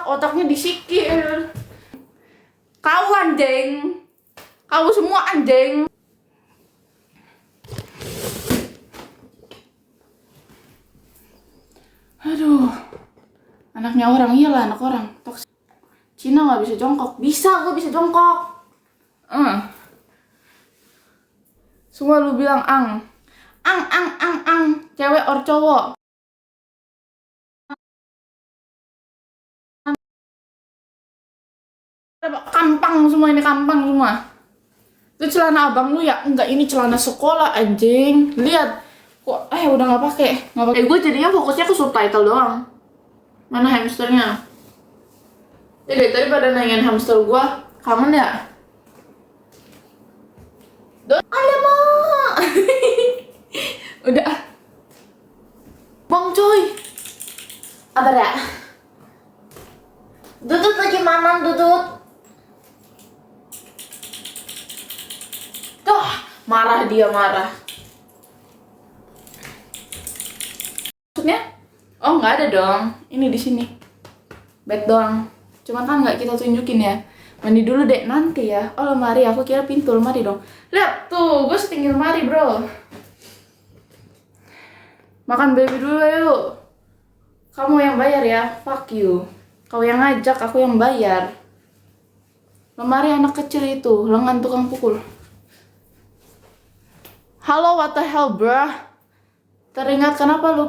otaknya disikir. Kau anjing. Kau semua anjing. Aduh. Anaknya orang, iyalah anak orang. Toks. Cina nggak bisa jongkok. Bisa, gue bisa jongkok. Semua lu bilang ang. Ang. Cewek or cowok. Kampang semua, ini kampang semua. Itu celana abang lu ya? Enggak, ini celana sekolah anjing. Lihat. Kok udah nggak pakai. Gue jadinya fokusnya ke subtitle doang. Mana hamsternya? Jadi pada nanyain hamster gue, kangen ya? Alamak. Udah. Bang coy. Apa ya? Dudut lagi mamam dudut. Tuh, marah dia marah. Maksudnya? Oh nggak ada dong. Ini di sini. Bed doang. Cuman kan nggak kita tunjukin ya. Mandi dulu deh nanti ya. Oh lemari, aku kira pintu lemari dong. Lihat tuh, gue setinggi lemari bro. Makan baby dulu yuk. Kamu yang bayar ya, fuck you. Kau yang ngajak, aku yang bayar. Lemari anak kecil itu, lengan tukang pukul. Halo, what the hell bruh? Teringat kenapa lu?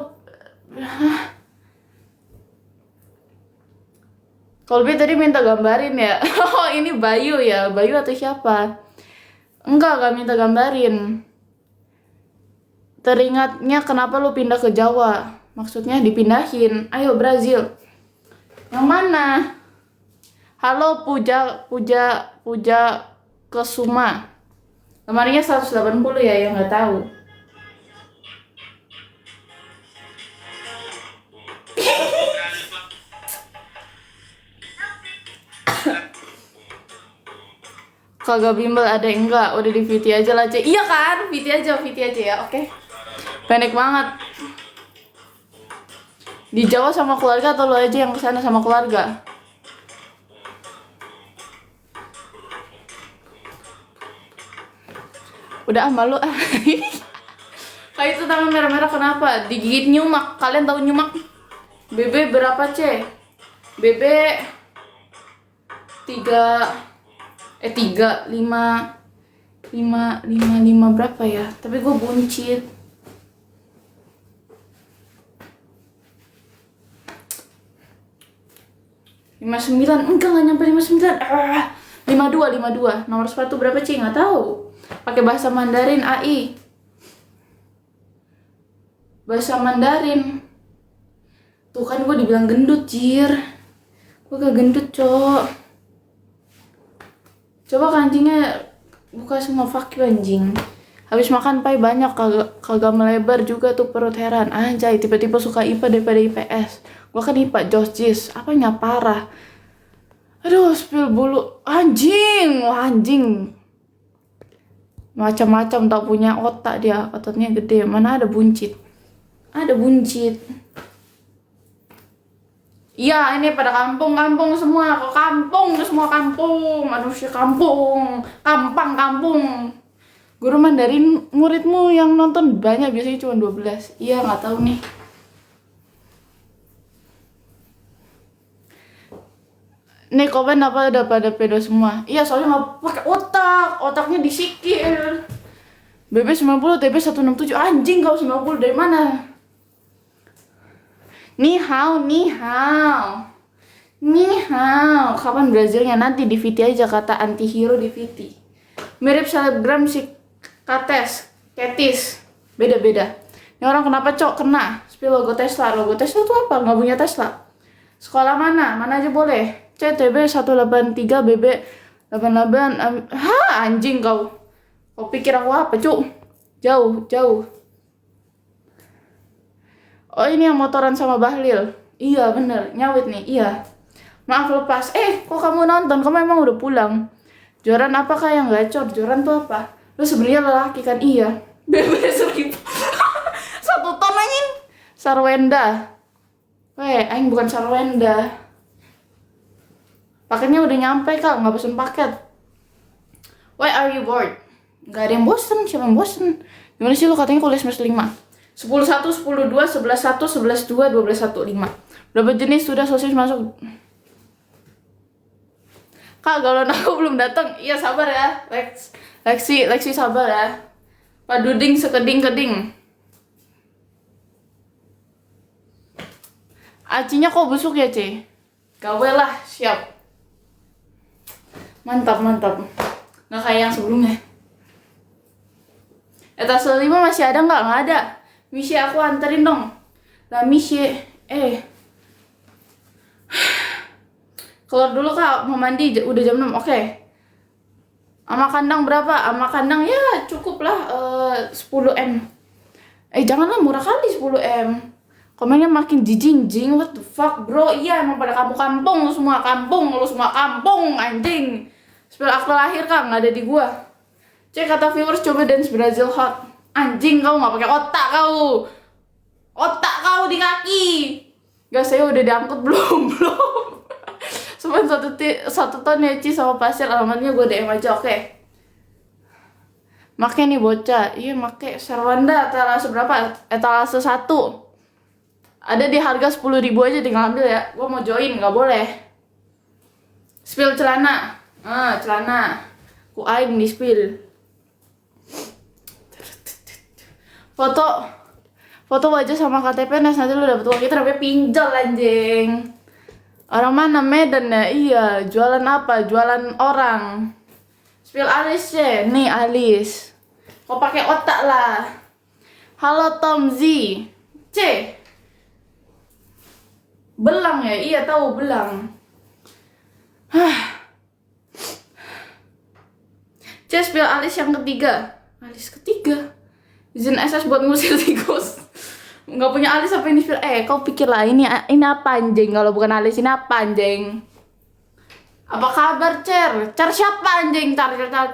Kolbi tadi minta gambarin ya. Oh ini Bayu ya, Bayu atau siapa? Enggak minta gambarin. Teringatnya kenapa lu pindah ke Jawa? Maksudnya dipindahin. Ayo Brazil. Yang mana? Halo Puja Kesuma. Lemarinya 180 ya, yang nggak tahu. Kagak bimbel ada enggak? Udah di VT aja lah, Cek. Iya kan? VT aja ya, oke. Pendek banget. Di Jawa sama keluarga atau lo aja yang kesana sama keluarga? Udah malu ah. Kayak itu tangan merah-merah kenapa? Digigit nyumak. Kalian tahu nyumak? BB berapa, C? BB 5 berapa ya? Tapi gue buncit. Enggak nyampe 59. 52. Nomor sepatu berapa, Ci? Nggak tahu. Pakai bahasa Mandarin AI. Bahasa Mandarin. Tuh kan gue dibilang gendut, jir. Gue gak gendut, Cok. Coba kancingnya buka semua, fuck you anjing. Habis makan pai banyak kagak melebar juga tuh perut, heran. Anjay, tiba-tiba suka IPA daripada IPS. Gua kan IPA Josjis. Apanya parah? Aduh, spill bulu. Anjing. Macam-macam tak punya otak dia. Ototnya gede. Mana ada buncit? Ada buncit. Iya, ini pada kampung semua. Ke kampung semua kampung. Aduh, si kampung. Kampung. Guru Mandarin muridmu yang nonton banyak, biasanya cuma 12. Iya, nggak tahu nih. Nih komen apa udah pada pedo semua? Iya, soalnya nggak pakai otaknya disikir. BB 90, TB 167. Anjing, kau 90 dari mana? Ni hao. Kapan Brazilnya? Nanti di VT aja, kata antihero di VT. Mirip selebgram si Ketis. Beda. Ini orang kenapa, Cok? Kena. Spill logo Tesla. Logo Tesla tuh apa? Nggak punya Tesla. Sekolah mana? Mana aja boleh. CTB 183, BB 88. Anjing kau. Kau pikir aku apa, Cuk? Jauh. Oh, ini yang motoran sama Bahlil. Iya, bener. Nyawit nih. Iya. Maaf lepas. Kok kamu nonton? Kamu emang udah pulang? Joran apakah yang gacor? Joran tuh apa? Lu sebenarnya lelaki kan? Iya. BB 1000. 1 ton anjing. Sarwenda. Aing bukan Sarwenda. Paketnya udah nyampe kak, nggak pesen paket. Why are you bored? Nggak ada yang bosen, siapa yang bosen? Gimana sih lu katanya kuliah semester 5? 10-1, 10-2, 11-1, 11-2, 12-1, 5. Berapa jenis sudah sosis masuk? Kak, galon aku belum datang. Iya sabar ya, Lexi sabar ya. Pak Duding sekeding-keding. Acinya kok busuk ya, Ce? Gawe lah, siap. Mantap. Nggak kayak yang sebelumnya. Etase 5 masih ada nggak? Nggak ada. Misi aku anterin dong. Lah Misi, keluar dulu kak, mau mandi, udah jam 6, oke. Ama kandang berapa? Ama kandang ya cukup lah, 10M. Janganlah murah kali 10M. Komennya makin jijing, what the fuck bro. Iya emang pada kampung, lu semua kampung, anjing. Spell akte lahir kak, nggak ada di gua. Cek kata viewers coba dance Brazil hot. Anjing kau nggak pakai otak kau di kaki. Gas saya udah diangkut belum. Cuma satu ton ya Ci sama pasir, alamatnya gue DM aja, oke. Make nih bocah, iya make Serwanda etalase berapa? Etalase 1. Ada di harga 10.000 aja, tinggal ambil ya. Gue mau join, nggak boleh. Spill celana, celana. Ku aing di spill. Foto wajah sama KTP nanti lu dapet uang, kita namanya pinjol anjing. Orang mana Medan ya? Iya, jualan apa? Jualan orang. Spill alis ya, nih alis. Kau pakai otak lah. Halo Tom Z. C. Belang ya? Iya tahu belang. C spill alis yang ketiga. Alis ketiga. Izin SS buat ngusir tikus. Nggak punya alis apa ini? Kau pikir lah ini apa anjing? Kalau bukan alis ini apa anjing? Apa kabar Cer? Cer siapa anjing?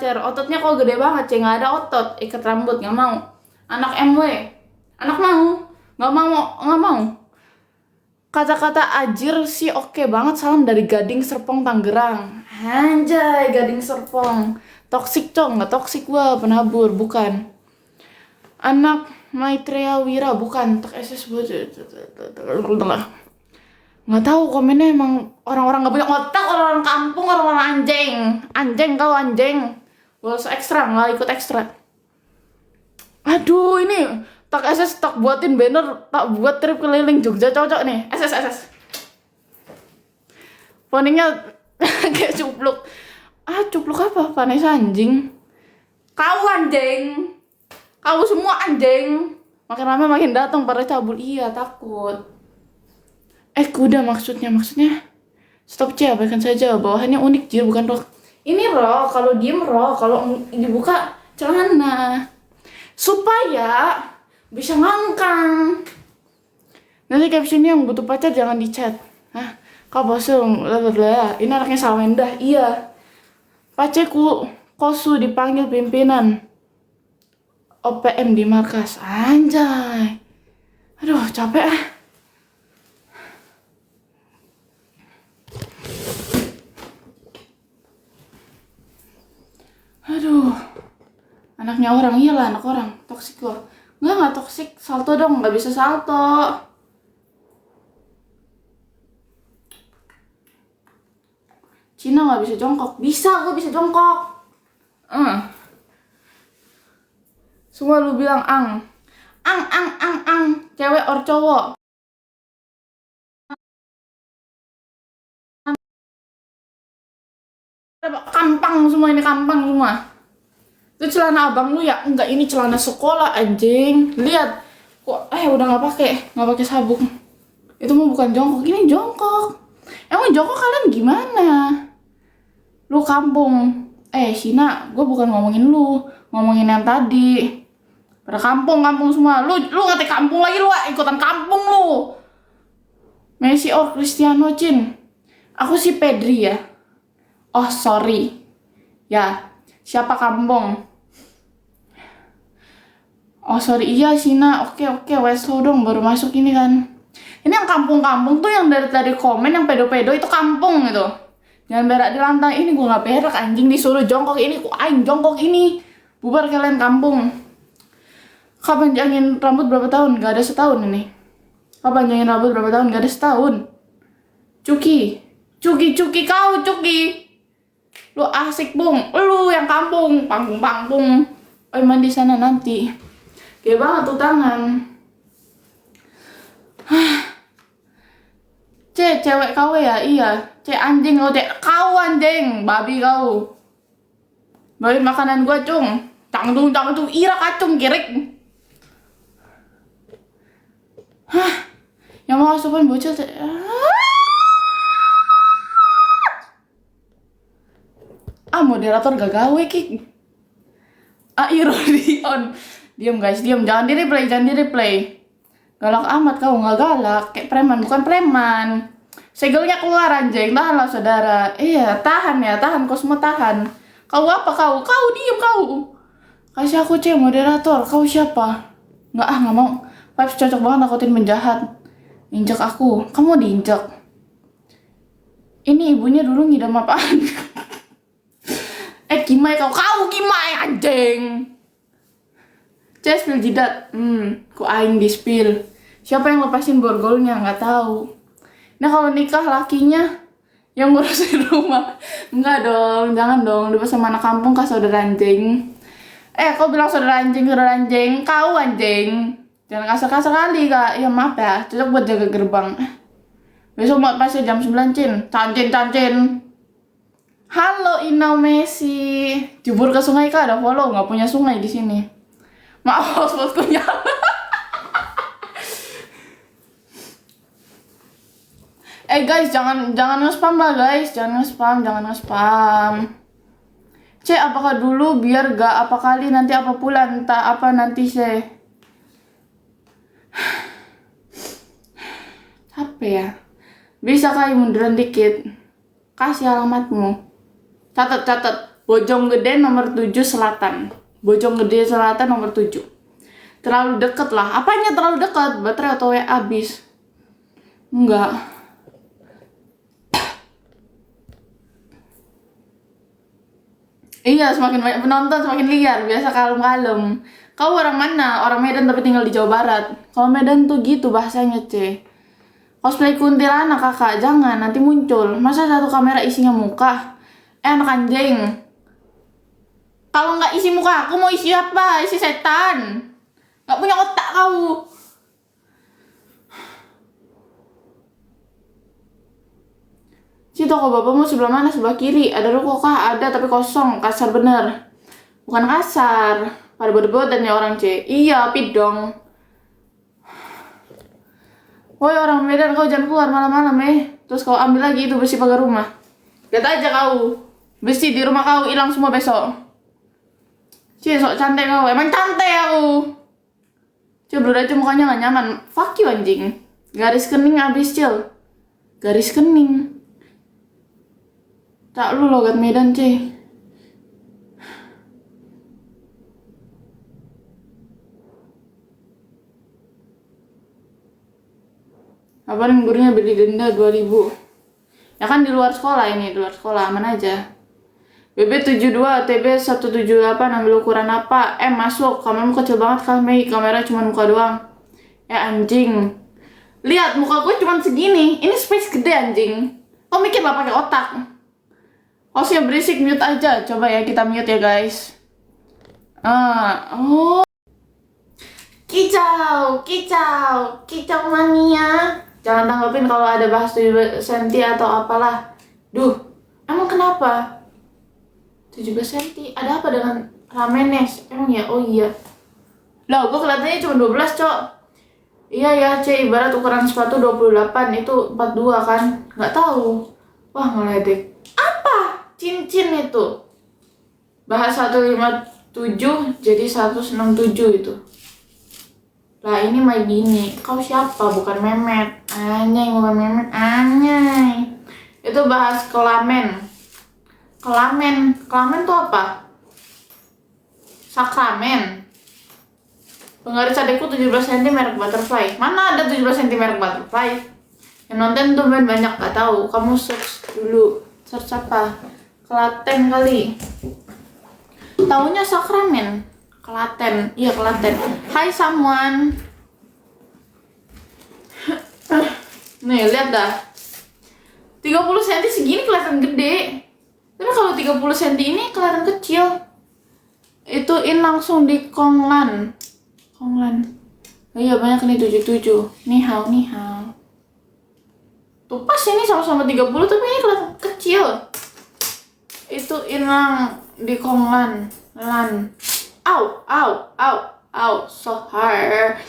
Cer. Ototnya kok gede banget Cer, nggak ada otot. Ikat rambut nggak mau. Anak MW. Anak mau? Nggak mau. Kata-kata ajir sih oke banget. Salam dari Gading Serpong Tangerang. Anjay Gading Serpong. Toksik cong, nggak toksik gua, penabur bukan. Anak Maitreya Wira bukan, tak SS nggak tahu komennya, emang orang-orang nggak punya otak, orang-orang kampung, orang-orang anjing kau anjing. Bolos ekstra, nggak ikut ekstra. Aduh ini tak SS, tak buatin banner, tak buat trip keliling Jogja, cocok nih. SS poningnya kayak cupluk. Cupluk apa? Vanessa anjing. Kau anjing. Kau semua anjing. Makin lama makin datang pada cabul. Iya takut. Kuda maksudnya. Stop C, abaikan saja. Bawahannya unik jir, bukan rok. Ini rok, kalau diem rok, kalau dibuka celana. Supaya bisa ngangkang. Nanti captionnya yang butuh pacar jangan di chat. Kau bosan. Ini anaknya Salwenda. Iya. Paceku kosu dipanggil pimpinan OPM di markas. Anjay. Aduh capek ah. Aduh. Anaknya orang, iyalah anak orang. Toksik loh. Nggak toksik. Salto dong, nggak bisa salto. Cina nggak bisa jongkok. Bisa, gue bisa jongkok. Semua lu bilang ang. Cewek or cowok. Kampang semua ini, kampang semua. Itu celana abang lu ya? Enggak, ini celana sekolah anjing. Lihat. Kok udah nggak pakai sabuk. Itu mah bukan jongkok, ini jongkok. Emang jongkok kalian gimana? Lu kampung. Sina, gue bukan ngomongin lu, ngomongin yang tadi. Pada kampung semua. Lu ngerti kampung lagi lu, ikutan kampung lu. Messi or Cristiano Cin. Aku si Pedri ya. Oh sorry. Ya, siapa kampung? Oh sorry, iya Sina. Oke, Weslo dong, baru masuk ini kan. Ini yang kampung-kampung tuh yang dari komen yang pedo-pedo itu kampung gitu. Jangan berak di lantai. Ini gue nggak berak anjing, disuruh jongkok ini. Ku aing jongkok ini. Bubar kalian kampung. Kau panjangin rambut berapa tahun? Gak ada setahun ini. Kau panjangin rambut berapa tahun? Gak ada setahun. Cuki kau Cuki. Lu asik bung. Lu yang kampung. Panggung. Oh mandi sana nanti. Kayak banget tuh tangan. Cewek kau ya? Iya. Anjing kau kau anjing. Babi kau. Bawain makanan gua cung. Tangtung ira kacung kirik. Yang mau asupan bocil moderator gak gawe kik. Ironion. Diam guys, diam. Jangan di replay. Galak amat kau, nggak galak. Kayak preman, bukan preman. Segelnya keluar anjing. Tahanlah saudara. Iya, tahan ya, tahan. Kau semua tahan. Kau apa kau? Kau diam kau. Kasih aku moderator. Kau siapa? Nggak mau. Vibes cocok banget nakutin penjahat. Injek aku. Kamu diinjek. Ini ibunya dulu ngidam apaan? Gimai kau. Kau gimai anjing. Spill jidat. Ku aing di spill. Siapa yang lepasin borgolnya? Nggak tahu. Nah kalau nikah lakinya yang ngurusin rumah. Enggak dong. Jangan dong. Dia sama anak kampung kah saudara anjing. Kau bilang saudara anjing. Kau anjing. Jangan kasar-kasar kali kak. Ya maaf ya. Cocok buat jaga gerbang. Besok mau pasti jam 9 Cin. Cancin. Halo Inau Messi. Jebur ke sungai kak. Ada follow. Nggak punya sungai di sini. Maaf hotspotku nyala. Guys, jangan nge-spam lah guys. Jangan nge-spam. Apakah dulu biar gak apa kali nanti apa pula entah apa nanti apa ya? Bisa kali munduran dikit. Kasih alamatmu. Catat. Bojonggede nomor 7 Selatan. Bojonggede Selatan nomor 7. Terlalu deket lah. Apanya terlalu dekat? Baterai atau WA habis? Enggak. Iya, semakin banyak penonton semakin liar. Biasa kalem-kalem. Kau orang mana? Orang Medan tapi tinggal di Jawa Barat. Kalau Medan tuh gitu bahasanya cosplay kuntilanak kakak. Jangan, nanti muncul. Masa satu kamera isinya muka? Anak anjing. Kalau nggak isi muka aku mau isi apa? Isi setan. Nggak punya otak kau. Toko bapakmu sebelah mana? Sebelah kiri. Ada ruko kah? Ada tapi kosong. Kasar bener. Bukan kasar. Pada berdebot dan orang Iya, pidong. Woi orang Medan, kau jangan keluar malam-malam Terus kau ambil lagi itu besi pagar rumah. Lihat aja kau. Besi di rumah kau hilang semua besok. Sok cantik kau. Emang cantik aku. Blur aja mukanya gak nyaman. Fuck you anjing. Garis kening abis Garis kening. Tak lu logat Medan Kabarin gurunya beli denda 2.000. Ya kan di luar sekolah ini, di luar sekolah aman aja. BB72 TB178 ambil ukuran apa? Masuk. Kameramu kecil banget kan, Mei. Kamera cuma muka doang. Anjing. Lihat muka gue cuma segini. Ini space gede anjing. Kau mikir lah pakai otak. Hostnya berisik, mute aja. Coba ya kita mute ya guys. Kicau mania. Jangan tanggapin kalau ada bahas 17 cm atau apalah. Duh, emang kenapa? 17 cm, ada apa dengan Ramenes? Emang ya? Oh iya. Lah, gue kelihatannya cuma 12, Cok. Iya ya, ibarat ukuran sepatu 28, itu 42 kan? Nggak tahu. Wah, ngeledek. Apa? Cincin itu. Bahas 157 jadi 167 itu. Lah ini my bini. Kau siapa? Bukan Memet. Anyay, bukan Memet. Anyay. Itu bahas kelamen. Kelamen tuh apa? Sakramen. Penggaris adekku 17 cm merek butterfly. Mana ada 17 cm merek butterfly? Yang nonton tuh banyak gak tahu. Kamu search dulu. Search apa? Klaten kali. Taunya Sakramen. Klaten. Iya, Klaten. Hai someone. Nih, lihat dah. 30 cm segini kelihatan gede. Tapi kalau 30 cm ini kelihatan kecil. Ituin langsung di Konglan. Oh iya, banyak nih 77. Ni hao. Tuh pas ini sama-sama 30 tapi ini kelihatan kecil. Ituin lang di Konglan. Au, so hard.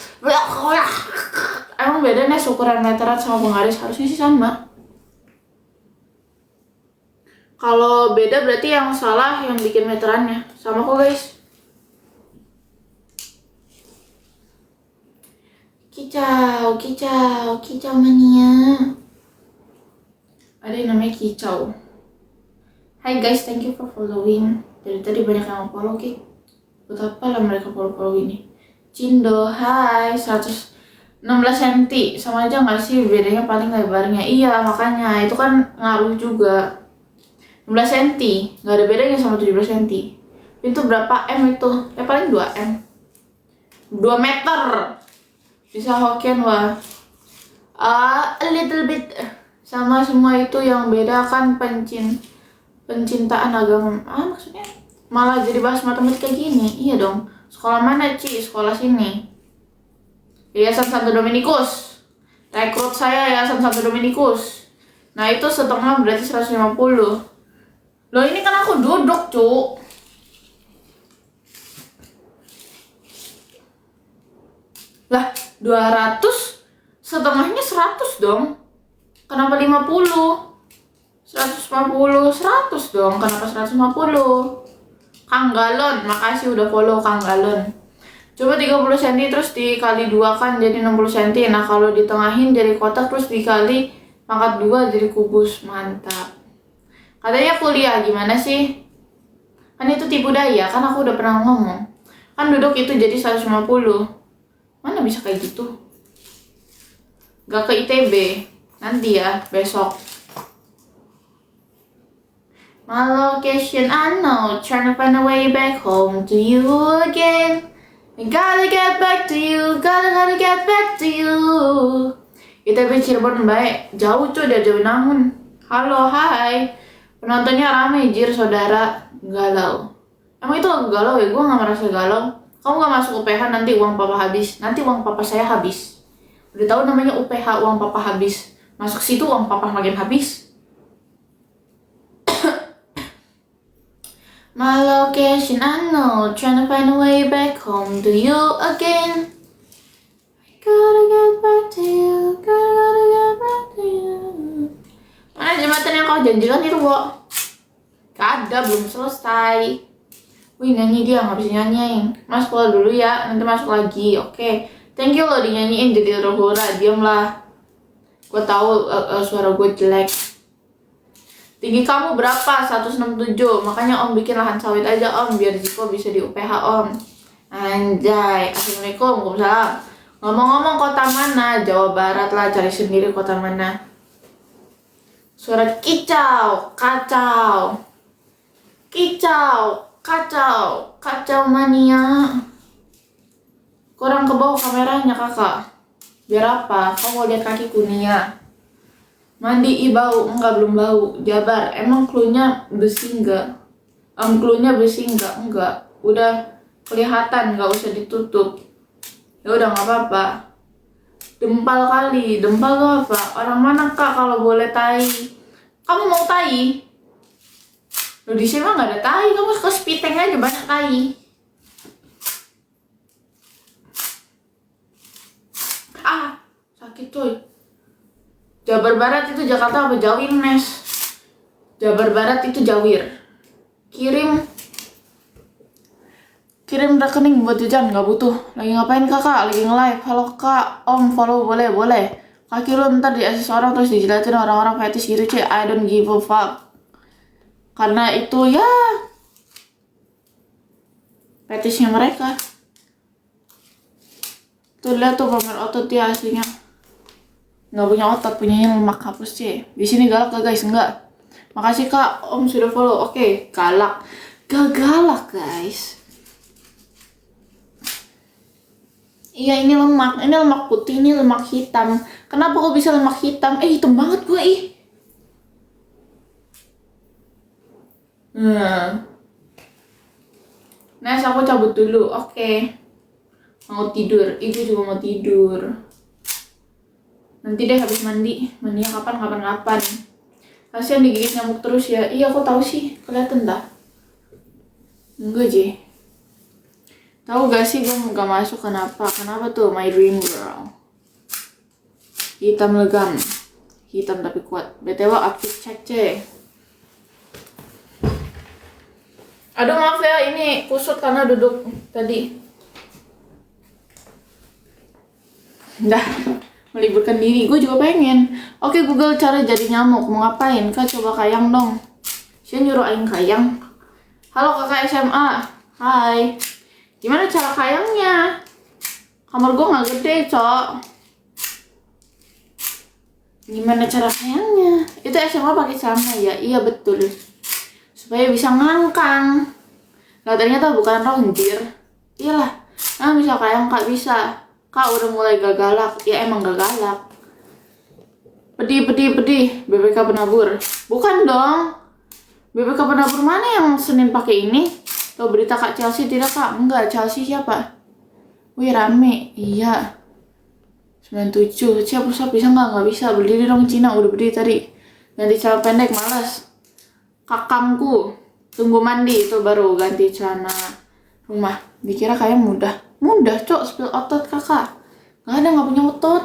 Emang beda nih ukuran meteran sama penggaris, harusnya sih sama. Kalau beda berarti yang salah yang bikin meterannya. Sama kok guys. Kicau mania. Ada yang namanya kicau. Hai guys, thank you for following. Dari tadi banyak yang follow, Ki. Buat apa lah mereka follow ini? Cindo, hai, 116 cm. Sama aja nggak sih? Bedanya paling lebarnya. Iya, makanya itu kan ngaruh juga. 16 cm, nggak ada bedanya sama 17 cm. Itu berapa M itu? Ya paling 2 M. 2 meter. Bisa Hokkien wah. A little bit. Sama semua itu yang beda kan pencintaan agama. Maksudnya malah jadi bahas matematika gini. Iya dong. Sekolah mana, Ci? Sekolah sini. Yayasan Santo Dominikus. Rekrut saya Yayasan Santo Dominikus. Nah, itu setengah berarti 150. Loh, ini kan aku duduk, Cuk. Lah, 200 setengahnya 100 dong. Kenapa 50? 150, 100 dong. Kenapa 150? Kang Galon, makasih udah follow Kang Galon. Coba 30 cm terus dikali 2 kan jadi 60 cm. Nah, kalau ditengahin jadi kotak terus dikali pangkat 2 jadi kubus. Mantap. Katanya kuliah, gimana sih? Kan itu tipu daya, kan aku udah pernah ngomong. Kan duduk itu jadi 150. Mana bisa kayak gitu? Gak ke ITB. Nanti ya, besok. My location unknown, trying to find a way back home to you again. I gotta get back to you, gotta get back to you. ITB Cirebon baik, jauh cuy dari Jawinangun. Halo, hai. Penontonnya ramai, jir saudara. Galau. Emang itu aku galau ya? Gue gak merasa galau. Kamu gak masuk UPH, nanti uang papa habis. Nanti uang papa saya habis. Udah tahu namanya UPH, uang papa habis. Masuk situ uang papa makin habis. My location unknown, trying to find a way back home to you again. Gotta get back to you, gotta get back to you. Mana jembatan yang kau janjikan itu, Bo? Gak ada, belum selesai. Wih, nyanyi dia, gak bisa nyanyiin. Mas keluar dulu ya, nanti masuk lagi, oke. Thank you loh dinyanyiin jadi rohura, diam lah. Gue tahu suara gue jelek. Tinggi kamu berapa? 167. Makanya Om bikin lahan sawit aja Om, biar Ziko bisa di UPH Om. Anjay. Assalamualaikum, waalaikumsalam. Ngomong-ngomong kota mana? Jawa Barat lah, cari sendiri kota mana. Suara kicau, kacau. Kacau mania. Kurang ke bawah kameranya kakak. Biar apa? Kau mau lihat kakiku nih ya. Mandi bau, enggak belum bau. Jabar, emang cluenya besi enggak? Cluenya besi enggak? Enggak. Udah kelihatan, enggak usah ditutup. Ya udah nggak apa-apa. Dempal kali, dempal tuh apa? Orang mana kak kalau boleh tai? Kamu mau tai? Loh di sini mah nggak ada tai, kamu ke Spiteng aja banyak tai. Ah, sakit coy. Jabar Barat itu Jakarta apa Jawir, Nes? Jabar Barat itu Jawir. Kirim rekening buat jajan, nggak butuh. Lagi ngapain kakak? Lagi nge-live. Halo kak, Om follow boleh? Kaki lu ntar di assist orang terus dijilatin orang-orang fetish gitu cuy. I don't give a fuck. Karena itu ya fetishnya mereka. Tuh lihat tuh pamer otot dia aslinya. Nggak punya otot, punyanya lemak hapus sih. Di sini galak gak guys? Enggak. Makasih kak, om sudah follow. Oke, galak. Gak galak guys. Iya ini lemak putih, ini lemak hitam. Kenapa kok bisa lemak hitam? Hitam banget gue ih. Nah, aku cabut dulu. Oke. Mau tidur. Ibu juga mau tidur. Nanti deh habis mandi. Mandinya kapan. Kasian digigit nyamuk terus ya. Iya aku tahu sih. Kelihatan dah. Enggak Ji. Tahu gak sih gue gak masuk kenapa? Kenapa tuh my dream girl. Hitam legam. Hitam tapi kuat. BTW update cek cek. Aduh maaf ya ini kusut karena duduk tadi. Dah. Meliburkan diri, gue juga pengen. Oke Google cara jadi nyamuk, mau ngapain? Kak coba kayang dong. Saya nyuruh aing kayang. Halo kakak SMA. Hai. Gimana cara kayangnya? Kamar gue gak gede cok. Gimana cara kayangnya? Itu SMA pakai celana ya? Iya betul. Supaya bisa ngangkang. Nah ternyata bukan ronjir. Iyalah. Nah bisa kayang kak bisa. Kak udah mulai gak galak. Ya emang gak galak. Pedih. BBK penabur. Bukan dong. BBK penabur mana yang Senin pakai ini? Tuh berita Kak Chelsea tidak kak? Enggak, Chelsea siapa? Wih rame. Iya. 97. Siap bisa nggak bisa. Berdiri dong Cina. Udah berdiri tadi. Ganti celana pendek males. Kakangku. Tunggu mandi itu baru ganti celana rumah. Dikira kayak mudah cok, spill otot kakak. Nggak ada, nggak punya otot.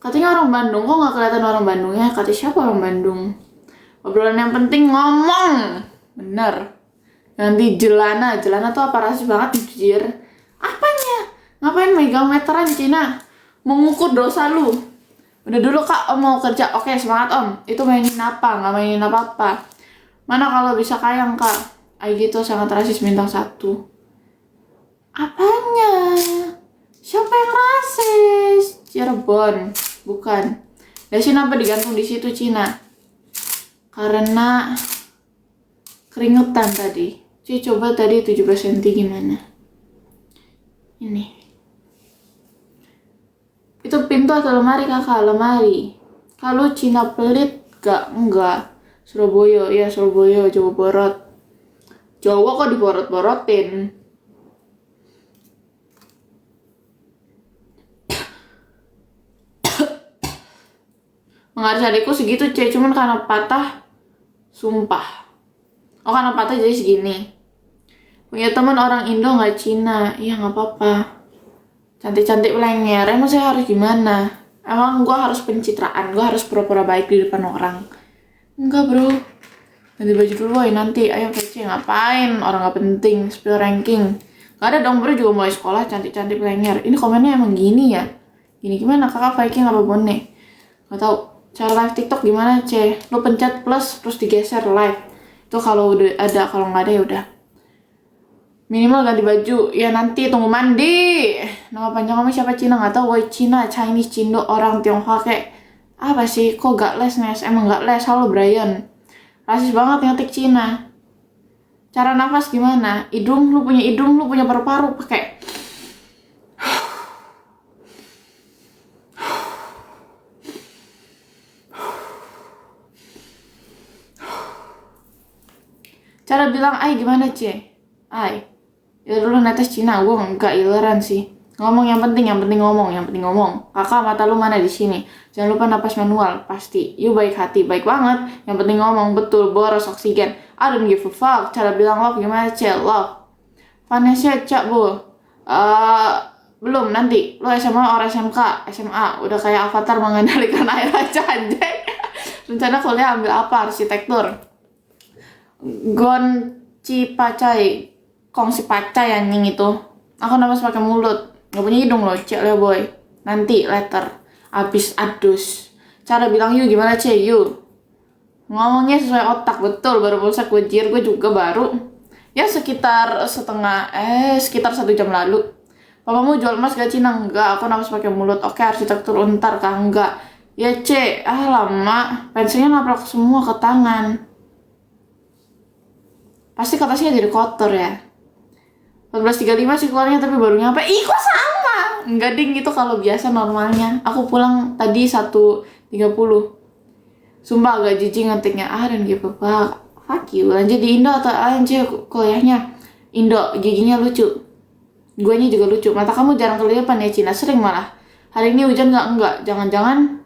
Katanya orang Bandung, kok nggak kelihatan orang Bandungnya? Kata siapa orang Bandung? Obrolan yang penting ngomong. Bener. Ganti jelana tuh apa rasis banget anjir. Apanya? Ngapain megang meteran Cina? Mengukur dosa lu. Udah dulu kak, om mau kerja. Oke semangat om. Itu mainin apa? Nggak mainin apa-apa. Mana kalau bisa kayang kak? Gitu sangat rasis bintang 1. Apanya? Siapa yang rasis? Cirebon. Bukan. Dasin apa digantung di situ Cina? Karena keringetan tadi. Coba tadi 17 cm gimana? Ini. Itu pintu atau lemari kakak? Lemari. Kalau Cina pelit gak? Enggak. Surabaya. Ya Surabaya. Jawa Barat. Jawa kok diborot-borotin. Mengaris adikku segitu cek, cuman karena patah. Sumpah. Oh karena patah jadi segini. Punya teman orang Indo nggak Cina. Iya nggak apa-apa. Cantik-cantik lenger. Emang saya harus gimana? Emang gue harus pencitraan? Gue harus pura-pura baik di depan orang? Enggak bro. Ganti baju dulu boy nanti. Ayo VC ngapain? Orang nggak penting. Spill ranking. Gak ada dong bro juga mulai sekolah cantik-cantik lenger. Ini komennya emang gini ya? Gini gimana kakak Viking apa bonek? Gak tau. Cara live TikTok gimana C? Lo pencet plus terus digeser live. Itu kalau udah ada, kalau nggak ada ya udah. Minimal ganti baju. Ya nanti tunggu mandi. Nama panjang kamu siapa Cina? Nggak tahu. Woi Cina, Chinese, Cindo, orang Tionghoa kayak apa sih? Kok gak les Nes? Emang gak les? Halo Brian. Rasis banget ngetik Cina. Cara nafas gimana? Hidung, lu punya paru-paru pakai. Cara bilang ai gimana C? Ai. Ya dulu netes Cina, gue enggak ileran sih. Ngomong yang penting ngomong. Kakak mata lu mana di sini? Jangan lupa napas manual, pasti. You baik hati, baik banget. Yang penting ngomong, betul, boros oksigen. I don't give a fuck. Cara bilang love gimana C? Love. Vanessa Cak bu. Belum nanti. Lu SMA or SMK? SMA. Udah kayak avatar mengendalikan air aja anjay. Rencana kuliah ambil apa? Arsitektur. Gonci pacai, kongsi pacai anjing itu. Aku napas pakai mulut, nggak punya hidung loh, cek le boy. Nanti later, abis adus. Cara bilang you gimana cek you? Ngomongnya sesuai otak betul. Baru pulsa kujir gue juga baru. Ya sekitar 1 jam lalu. Papamu jual emas gak Cina? Enggak, aku napas pakai mulut. Oke arsitektur untar kah? Enggak. Ya C, lama. Pensilnya nabrak semua ke tangan. Pasti kertasnya jadi kotor ya. 14.35 sih keluarnya, tapi baru nyampe. Ih, kok sama? Enggak ding, itu kalau biasa normalnya. Aku pulang tadi 1.30. Sumpah agak jijik ngetiknya. Dan gitu, Pak. Fuck you. Lanjut di Indo atau lanjut kuliahnya? Indo, giginya lucu. Guanya juga lucu. Mata kamu jarang kelihatan ya, Cina. Sering malah. Hari ini hujan nggak? Enggak. Jangan-jangan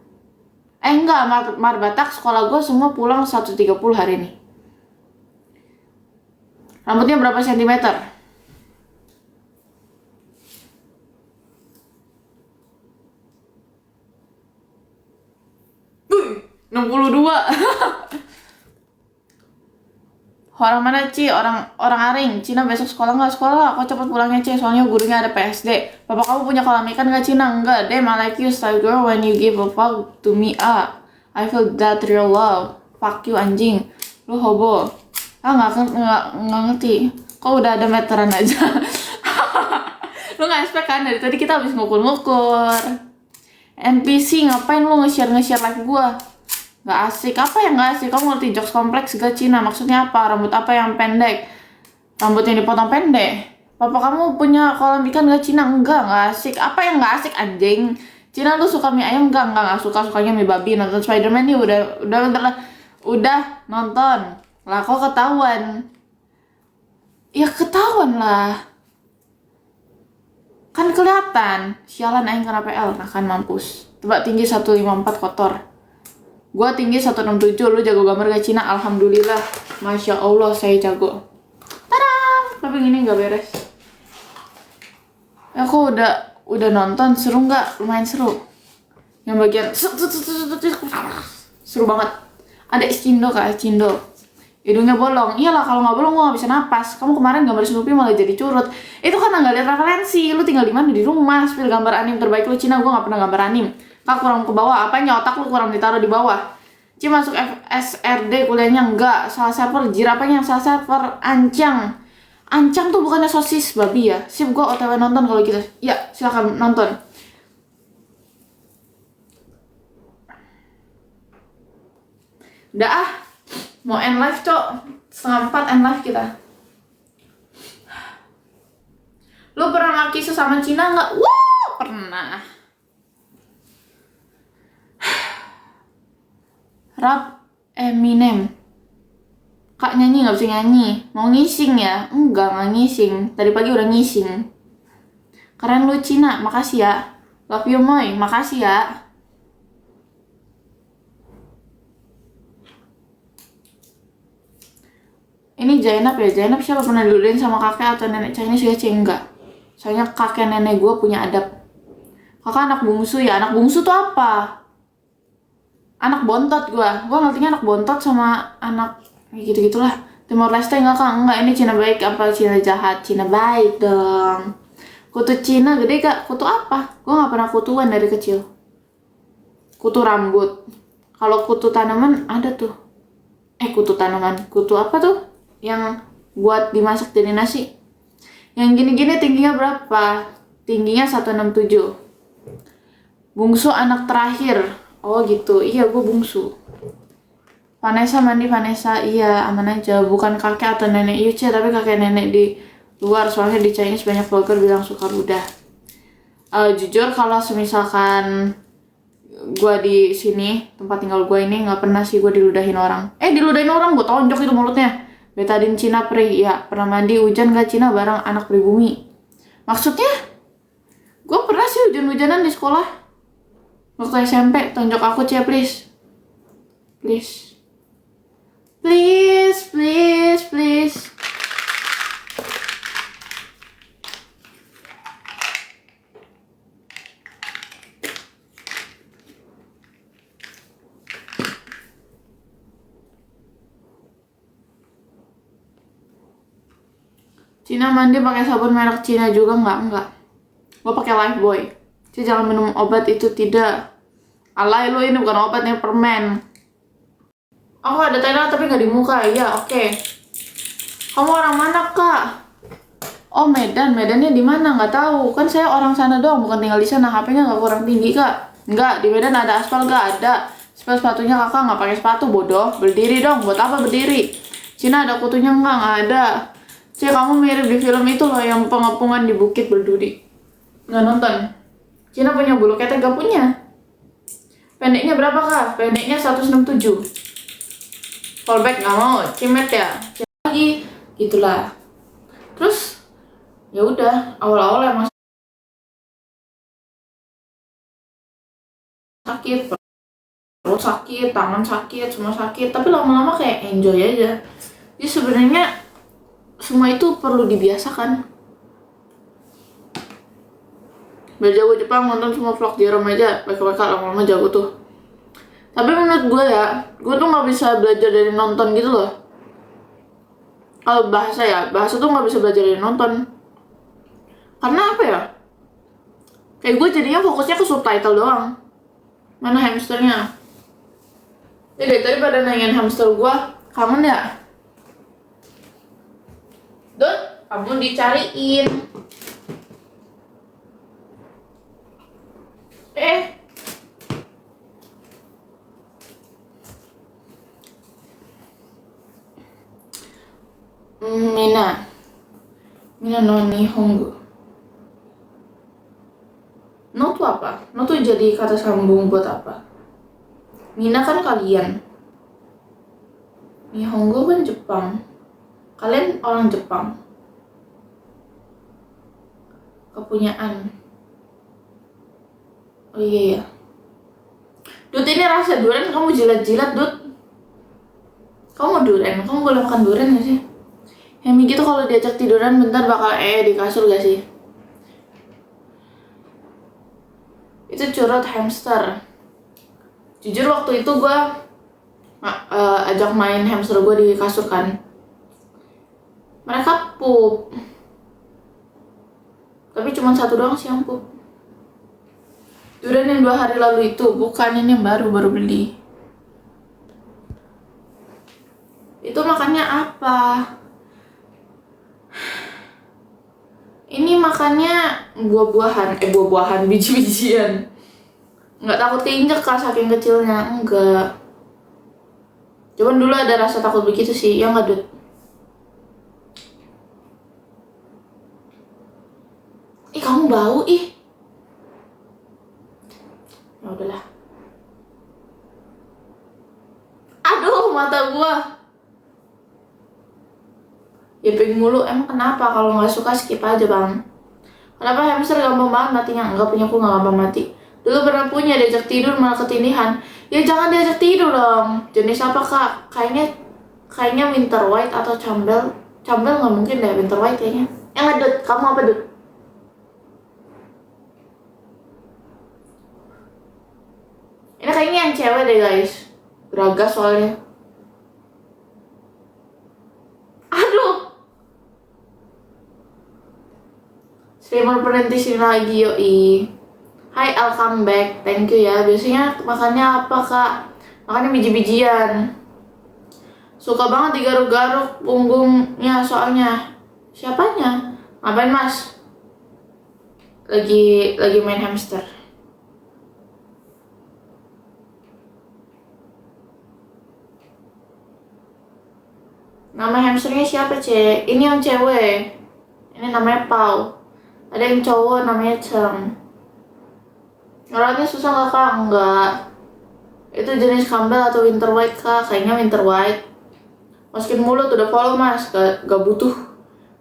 enggak, Marbatak sekolah gue semua pulang 1.30 hari ini. Rambutnya berapa sentimeter? Wih, 62. Orang mana Ci? Orang Aring. Cina besok sekolah nggak? Sekolah. Kok cepet pulangnya Ci? Soalnya gurunya ada PSD. Bapak kamu punya kolam ikan nggak Cina? Enggak. Damn, I like you style girl when you give a fuck to me. I feel that real love. Fuck you anjing. Lu hobo. Nggak ngerti. Kok udah ada meteran aja? Lu nggak expect kan? Dari tadi kita habis ngukur-ngukur. NPC ngapain lu nge-share live gua? Nggak asik. Apa yang nggak asik? Kamu ngerti jokes kompleks gak Cina? Maksudnya apa? Rambut apa yang pendek? Rambut yang dipotong pendek? Papa kamu punya kolam ikan gak Cina? Enggak asik. Apa yang nggak asik anjing? Cina lu suka mie ayam? Enggak suka. Sukanya mie babi. Nonton Spider-Man nih udah nonton. Lah kok ketahuan? Ya ketahuan lah. Kan kelihatan. Sialan aing kena PL. Nah kan mampus. Tebak tinggi 154 kotor. Gua tinggi 167. Lu jago gambar gak Cina? Alhamdulillah. Masya Allah saya jago. Tadam. Tapi ini gak beres. Aku udah nonton. Seru gak? Lumayan seru. Yang bagian seru banget. Ada Cindo kak, Cindo. Hidungnya bolong. Iyalah, kalau nggak bolong gue nggak bisa napas. Kamu kemarin gambar Snoopy malah jadi curut. Itu karena nggak lihat referensi. Lu tinggal di mana? Di rumah. Spill gambar anim terbaik lu Cina. Gue nggak pernah gambar anim. Kak kurang ke bawah. Apanya otak lu kurang ditaruh di bawah? Ci masuk SRD kuliahnya enggak. Salah server. Apanya salah server? Ancang. Ancang tuh bukannya sosis babi ya? Sip, gue OTW nonton kalau gitu. Ya silakan nonton. Udah mau end live cok. 3:30 end live kita. Lu pernah maki sesama Cina nggak? Wah pernah. Rap Eminem. Kak nyanyi nggak bisa nyanyi. Mau ngising ya? Enggak ngising. Tadi pagi udah ngising. Keren lu Cina. Makasih ya. Love you Moy. Makasih ya. Ini Zainab ya. Zainab siapa pernah diludahin sama kakek atau nenek Chinese gak Cing? Enggak. Soalnya kakek nenek gue punya adab. Kakak anak bungsu ya. Anak bungsu tuh apa? Anak bontot gue. Gue ngertinya anak bontot sama anak gitu-gitulah. Timor Leste enggak kak? Enggak, ini Cina baik apa Cina jahat? Cina baik dong. Kutu Cina gede gak? Kutu apa? Gue gak pernah kutuan dari kecil. Kutu rambut. Kalau kutu tanaman ada tuh. Kutu tanaman. Kutu apa tuh? Yang buat dimasak jadi nasi. Yang gini-gini tingginya berapa? Tingginya 167. Bungsu anak terakhir. Oh gitu. Iya gue bungsu. Vanessa mandi. Vanessa iya aman aja. Bukan kakek atau nenek Yuce, tapi kakek nenek di luar. Soalnya di Chinese banyak vlogger bilang suka ludah. Jujur kalau semisalkan gue di sini tempat tinggal gue ini nggak pernah sih gue diludahin orang. Diludahin orang gue tonjok itu mulutnya. Betadine Cina pri, ya pernah mandi hujan gak Cina bareng anak pribumi? Maksudnya? Gue pernah sih hujan-hujanan di sekolah. Waktu SMP, tonjok aku Cia please. Please. Please, please, please. Cina mandi pakai sabun merek Cina juga enggak. Gue pakai Lifebuoy. Ci jangan minum obat itu tidak. Alay lu ini bukan obat nih permen. Aku ada tenda tapi nggak di muka ya. Oke. Kamu orang mana kak? Oh Medan. Medannya di mana? Nggak tahu. Kan saya orang sana doang bukan tinggal di sana. HP-nya nggak kurang tinggi kak. Enggak, di Medan ada aspal nggak ada. Sepatunya kakak nggak pakai sepatu, bodoh. Berdiri dong, buat apa berdiri? Cina ada kutunya nggak ada. Cek, kamu mirip di film itu loh yang pengepungan di bukit berduri. Nggak nonton. Cina punya bulu ketek, gak punya. Pendeknya berapa kak? Pendeknya 167. Fallback nggak mau, cimet ya. Cimet lagi, gitulah. Terus ya udah, awal-awal emang sakit, perut sakit, tangan sakit, semua sakit. Tapi lama-lama kayak enjoy aja. Jadi sebenarnya semua itu perlu dibiasakan. Biar jago Jepang, nonton semua vlog Jerome aja, mereka lama-lama jago tuh. Tapi menurut gue ya, gue tuh nggak bisa belajar dari nonton gitu loh. Kalau bahasa ya, bahasa tuh nggak bisa belajar dari nonton. Karena apa ya? Kayak gue jadinya fokusnya ke subtitle doang. Mana hamsternya? Ya dari tadi pada nanyain hamster gue, kangen ya? Dot, kamu dicariin. Mina no Nihongo. No tuh apa? No tuh jadi kata sambung buat apa? Mina kan kalian. Nihongo kan Jepang. Kalian orang Jepang. Kepunyaan. Oh iya ya. Dut, ini rasa durian kamu jilat-jilat, Dut. Kamu mau durian? Kamu boleh makan durian gak sih? Hemi gitu kalau diajak tiduran bentar bakal di kasur gak sih? Itu curhat hamster. Jujur waktu itu gue ajak main hamster gue di kasur kan. Mereka pup. Tapi cuma satu doang sih yang pup. Durian yang 2 hari lalu itu, bukan ini yang baru beli. Itu makannya apa? Ini makannya buah-buahan, biji-bijian. Nggak takut keinjek kak saking kecilnya, enggak. Cuman dulu ada rasa takut begitu sih, ya nggak Dut? Ih kamu bau ih. Ya udahlah. Aduh mata gua. Yaping mulu, emang kenapa? Kalau nggak suka skip aja bang. Kenapa hamster gampang banget matinya? Enggak, punya aku nggak gampang mati. Dulu pernah punya, diajak tidur malah ketindihan. Ya jangan diajak tidur dong. Jenis apa kak? Kayaknya winter white atau cambel. Cambel nggak mungkin deh, winter white kayaknya. Yang Dut, kamu apa Dut? Ini kayaknya yang cewek deh guys. Beragas soalnya. Aduh. Streamer berhenti sini lagi yoi. Hai, welcome back. Thank you ya. Biasanya makannya apa kak? Makannya biji-bijian. Suka banget digaruk-garuk punggungnya soalnya. Siapanya? Ngapain mas? Lagi main hamster. Nama hamsternya siapa cek? Ini yang cewek. Ini namanya Pau. Ada yang cowok namanya Cheng. Ngerawatnya susah nggak kak? Enggak. Itu jenis Campbell atau winter white kak? Kayaknya winter white. Masukin mulut udah follow mas. Gak butuh.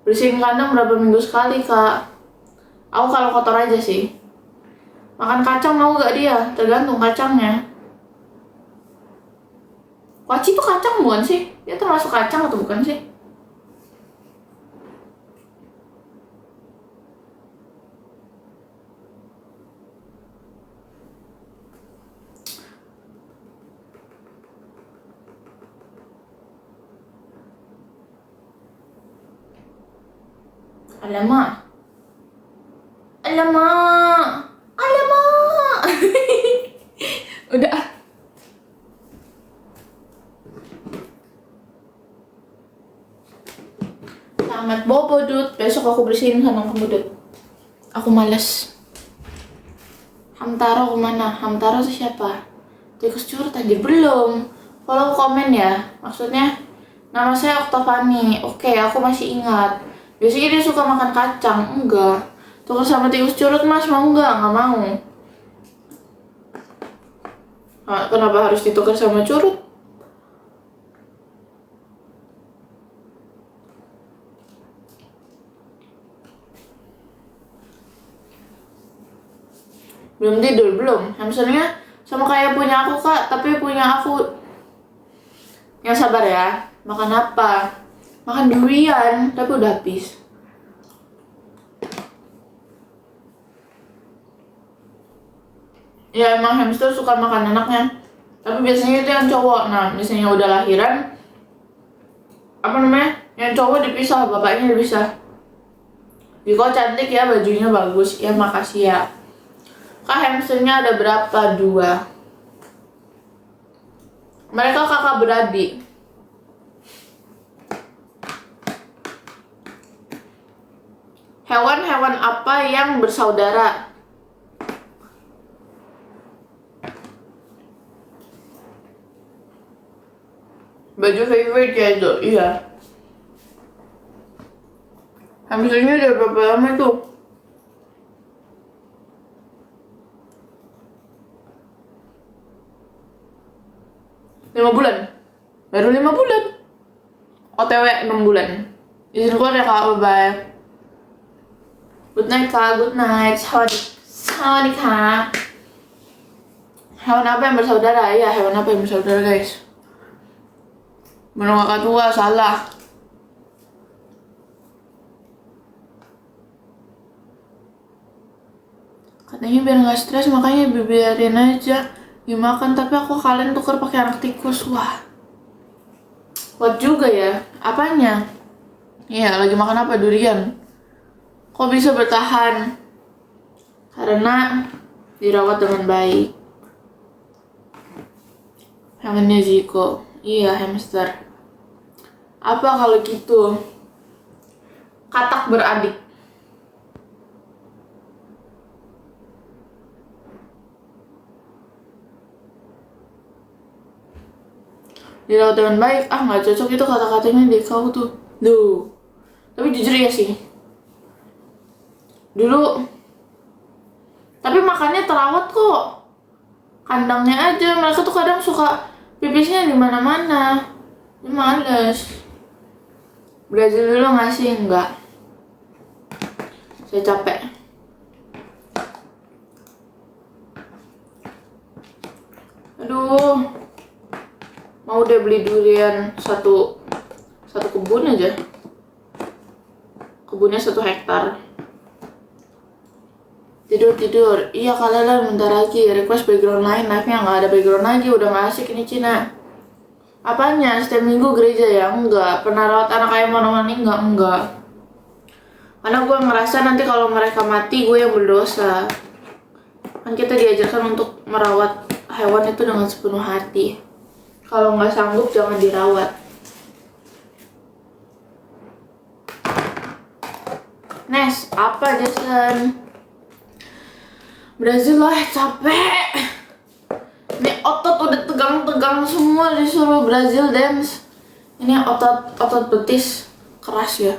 Bersihin kandang berapa minggu sekali kak? Aku kalau kotor aja sih. Makan kacang mau gak dia? Tergantung kacangnya. Kuaci itu kacang bukan sih? Dia termasuk kacang atau bukan sih? Alamak. Udah. Selamat bobo Dut. Besok aku bersihin kandang kamu Dut. Aku males. Hamtaro kemana? Hamtaro itu siapa? Tikus curut anjir, belum. Follow komen ya. Maksudnya nama saya Oktovani. Oke, aku masih ingat. Biasanya dia suka makan kacang. Enggak. Tukar sama tikus curut mas, mau enggak? Nggak mau. Kenapa harus ditukar sama curut? Belum tidur, belum. Hamsternya sama kayak punya aku kak, tapi punya aku yang sabar ya. Makan apa? Makan durian, tapi udah habis. Ya emang hamster suka makan anaknya, tapi biasanya itu yang cowok. Nah biasanya udah lahiran, apa namanya, yang cowok dipisah, bapaknya dipisah. Jiko cantik ya, bajunya bagus ya, makasih ya kak. Hamsternya ada berapa? 2. Mereka kakak beradik. Hewan-hewan apa yang bersaudara? Baju favorite ya itu, iya. Hamsternya udah berapa lama tuh? Lima bulan. Baru 5 bulan. OTW 6 bulan. Izin keluar ya kak, bye-bye. Good night kak, good night. Sawadee kak. Hewan apa yang bersaudara? Ya, hewan apa yang bersaudara guys? Bener kakak tua, salah. Katanya biar nggak stres, makanya biarin aja dimakan. Tapi aku kalian tuker pakai anak tikus. Wah, kuat juga ya. Apanya? Iya, lagi makan apa? Durian. Kok bisa bertahan? Karena dirawat dengan baik. Hewannya Ziko. Iya, hamster. Apa kalau gitu? Katak beradik. Dirawat dengan baik. Ah, nggak cocok itu kata-katanya di kau tuh. Duh. Tapi jujur ya sih. Dulu. Tapi makannya terawat kok. Kandangnya aja. Mereka tuh kadang suka pipisnya di mana-mana. Males. Brazil dulu ngasih enggak. Saya capek. Aduh. Mau deh beli durian satu kebun aja. Kebunnya 1 hektar. Tidur. Iya kalian bentar lagi request background lain. Live-nya nggak ada background lagi. Udah nggak asik ini Cina. Apanya? Setiap minggu gereja ya? Enggak. Pernah rawat anak ayam monomani? Enggak. Karena gue ngerasa nanti kalau mereka mati gue yang berdosa. Kan kita diajarkan untuk merawat hewan itu dengan sepenuh hati. Kalau nggak sanggup jangan dirawat. Nes, apa Jason? Brazil lah, capek. Nih otot udah tegang-tegang semua disuruh Brazil dance. Ini otot betis keras ya.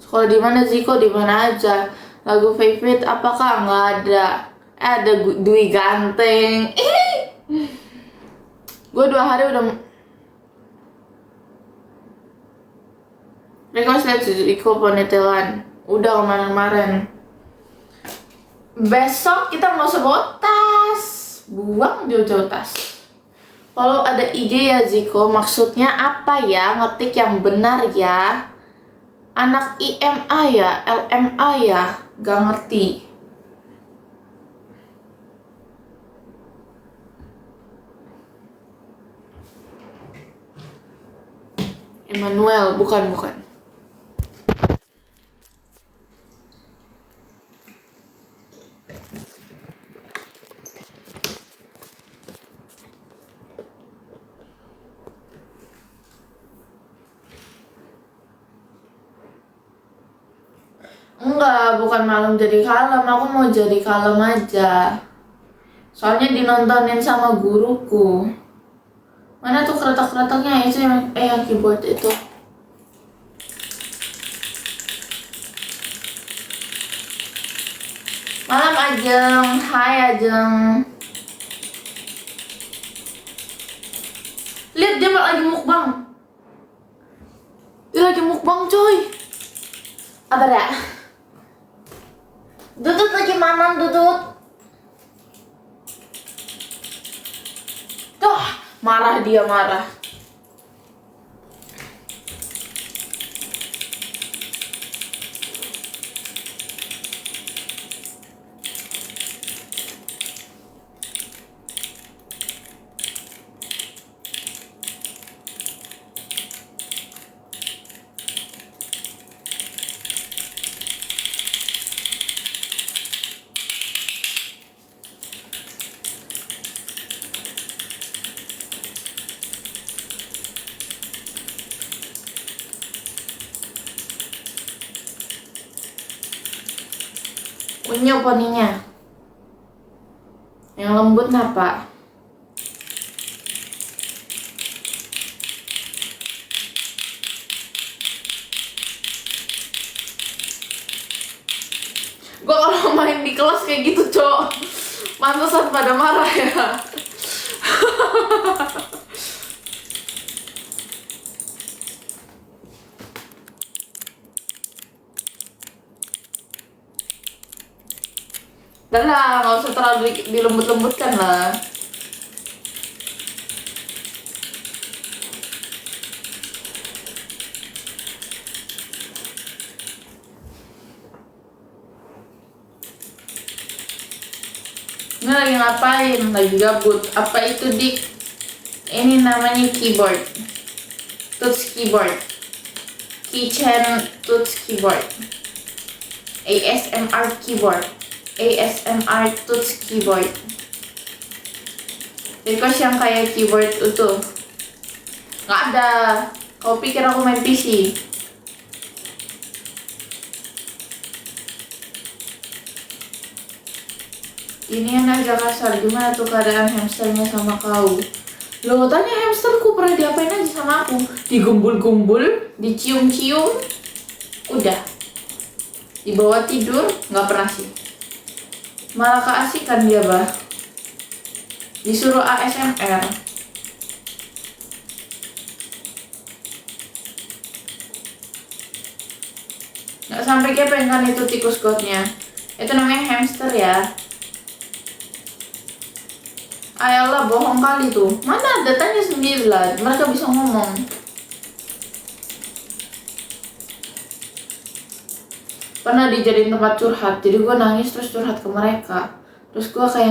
Sekolah di mana Ziko? Di mana aja. Lagu favorite apakah? Nggak ada. Ada Dwi Ganteng. Gue 2 hari udah request lihat Ziko ponytailan. Udah kemarin. Besok kita mau sebawa tas. Buang jauh-jauh tas. Kalau ada IG ya Ziko, maksudnya apa ya? Ngetik yang benar ya. Anak IMA ya, LMA ya, gak ngerti. Emmanuel, bukan. Enggak, bukan malam jadi kalem. Aku mau jadi kalem aja. Soalnya dinontonin sama guruku. Mana tuh keretak-keretaknya itu yang keyboard itu. Malam Ajeng, hai Ajeng. Lihat dia lagi mukbang. Dia lagi mukbang coy. Apa ya? Dudut lagi mamam dudut. Tuh, marah dia marah. Unyu poninya. Yang lembut apa? Gue kalau main di kelas kayak gitu cok, pantesan pada marah ya. Udah lah, nggak usah terlalu dilembut-lembutkan lah. Ini lagi ngapain? Lagi gabut. Apa itu dik? Ini namanya keyboard. Touch keyboard. Keychain touch keyboard. ASMR keyboard. ASMR touch keyboard. Request yang kayak keyboard itu. Nggak ada. Kau pikir aku main PC? Ini yang agak kasar. Gimana tuh keadaan hamsternya sama kau? Loh, tanya hamsterku pernah diapain aja sama aku? Digumbul-gumbul, dicium-cium, udah. Dibawa tidur, nggak pernah sih. Malah keasikan dia bah. Disuruh ASMR. Nggak sampai kepeng kan itu tikus gotnya. Itu namanya hamster ya. Ayolah, bohong kali tuh. Mana ada, tanya sendiri lah. Mereka bisa ngomong. Pernah dijadiin tempat curhat. Jadi gue nangis terus curhat ke mereka. Terus gue kayak